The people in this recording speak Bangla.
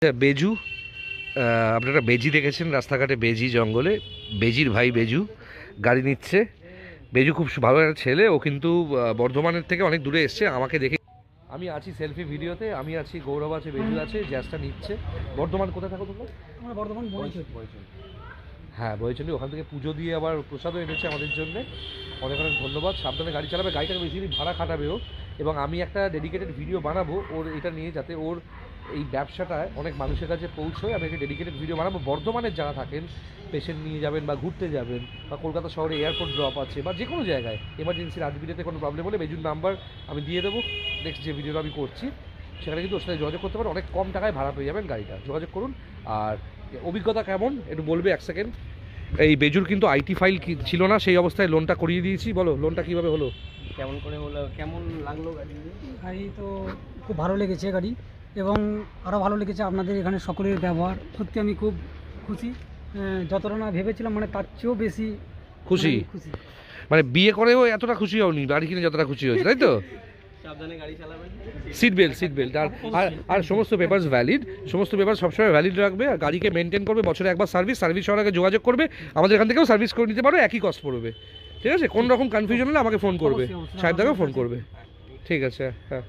বেজু, আপনারা বেজি দেখেছেন রাস্তাঘাটে, বেজি জঙ্গলে, বেজির ভাই বেজু গাড়ি নিচ্ছে। বেজু খুব ভালো একটা ছেলে, ও কিন্তু বর্ধমানের থেকে অনেক দূরে এসছে আমাকে দেখে। আমি আছি সেলফি ভিডিওতে, আমি আছি, গৌরব আছে, বেজু আছে, জ্যাসটা নিচ্ছে। বর্ধমান কোথায় থাকো তোমরা? আমরা বর্ধমান বইচল। হ্যাঁ বইচলি, ওখান থেকে পুজো দিয়ে আবার প্রসাদও এনেছে আমাদের জন্য। অনেক অনেক ধন্যবাদ। সাবধানে গাড়ি চালাবে, গাড়িটাকে বেশি ভাড়া খাটাবেও। এবং আমি একটা ডেডিকেটেড ভিডিও বানাবো ওর এটা নিয়ে, যাতে ওর এই ব্যবসাটায় অনেক মানুষের কাছে পৌঁছয়। আমি একটা ডেডিকেটেড ভিডিও বানাবো। বর্ধমানের যারা থাকেন, পেশেন্ট নিয়ে যাবেন বা ঘুরতে যাবেন, বা কলকাতা শহরে এয়ারপোর্ট ড্রপ আছে, বা যে কোনো জায়গায় এমার্জেন্সি রাজবিড়িতে কোনো প্রবলেম হলে বেজুর নাম্বার আমি দিয়ে দেবো। নেক্সট যে ভিডিওটা আমি করছি সেখানে কিন্তু ওর সাথে যোগাযোগ করতে পারেন, অনেক কম টাকায় ভাড়া পেয়ে যাবেন গাড়িটা। যোগাযোগ করুন। আর অভিজ্ঞতা কেমন একটু বলবে এক সেকেন্ড। এই বেজুর কিন্তু আইটি ফাইল ছিল না, সেই অবস্থায় লোনটা করিয়ে দিয়েছি। বলো লোনটা কীভাবে হলো, কেমন করে হলো, কেমন লাগলো গাড়ি? গাড়ি তো খুব ভালো লেগেছে গাড়ি, এবং আরও ভালো লেগেছে আপনাদের এখানে সকলের ব্যবহার। সত্যি আমি খুব খুশি, যতটা না ভেবেছিলাম মানে তার চেয়েও বেশি খুশি। খুশি। মানে বিয়ে করেও এতটা খুশি হওনি, বাড়ি কিনে যতটা খুশি হয়েছে, তাই তো? সাবধানে গাড়ি চালাবেন, সিট বেল্ট আর সমস্ত পেপারস ভ্যালিড, সমস্ত পেপার সবসময় ভ্যালিড রাখবে। আর গাড়িকে মেনটেন করবে, বছরে একবার সার্ভিস সবার আগে যোগাযোগ করবে। আমাদের এখান থেকেও সার্ভিস করে নিতে পারো, একই কস্ট পড়বে। ঠিক আছে, কোন রকম কনফিউশন হলে আমাকে ফোন করবে, সাহেবদাকেও ফোন করবে। ঠিক আছে, হ্যাঁ।